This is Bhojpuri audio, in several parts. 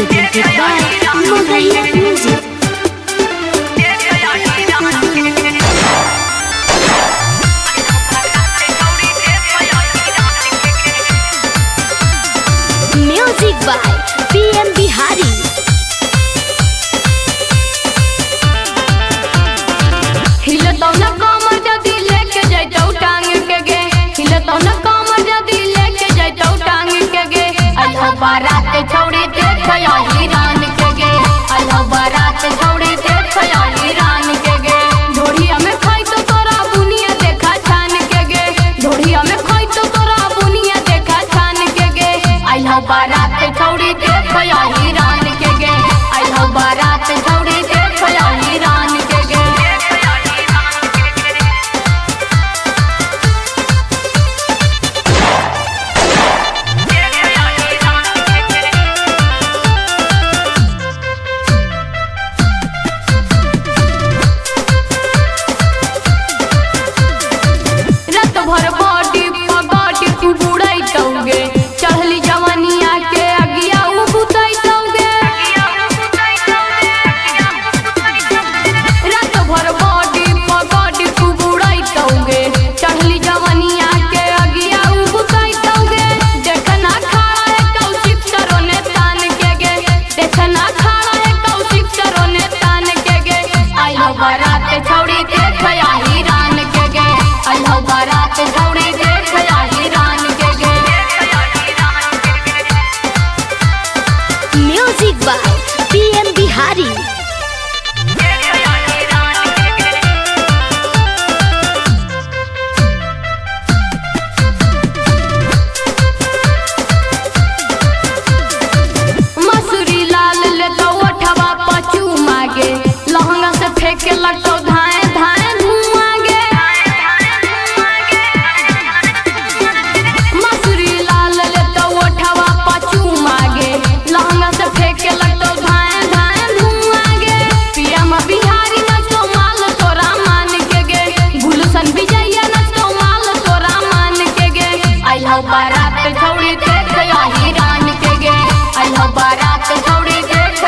presented by Modahi Music. Music by PM Bihari. हिलतौ न कमर जदी लेके जैतौ टांग के गे, हिलतौ न कमर जदी लेके जैतौ टांग के गे। अल्लाह बारात छौड़ी देख ईरान के गे, अल्लाह बारात छौड़ी देख ईरान के गे। ढोढ़िया में खैतो तोरा बुनिया देखा छान के गे, ढोढ़िया में खैतो तोरा बुनिया देखा छान के गे। अल्लाह बारात छौड़ी देख ईरान के गे, अल्लाह बारात छौड़ी देख ईरान के गे। भर बॉडी पगड़ी तू बुड़ैतौगे, चढ़ली जवानिया के अगिया उ बुतैतौगे। रात भर बॉडी पगड़ी तू बुड़ैतौगे, चढ़ली जवानिया के अगिया उ बुतैतौगे। देखना खड़ा है कौशिक सरोने तान के गे, देखना खड़ा है कौशिक सरोने तान के गे। आइलो बारात छौड़ी देख ईरान के गे, आइलो बारात छौड़ी देख ईरान के गे। Music by PM Bihari. मसूरी लाल ले तो ओठवा पचू मागे, लहंगा से फेंके लगतो धाए धाए धुआं गे। मसूरी लाल ले तो ओठवा पचू मागे, लहंगा से फेंके लगतो धाए धाए धुआं गे। PM बिहारी नचतो माल तोरा मान के गे, गुलशन विजय नचतो माल तोरा मान के गे। आइलो बारात छौड़ी देख ईरान के गे, आइलो बारात छौड़ी देख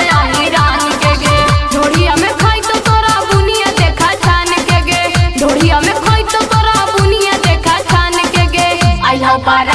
ईरान के गे। ढोढ़िया में खैतो तोरा बुनिया देखा छान के गे, ढोढ़िया में खैतो तोरा बुनिया देखा छान के गे। आइलो बारात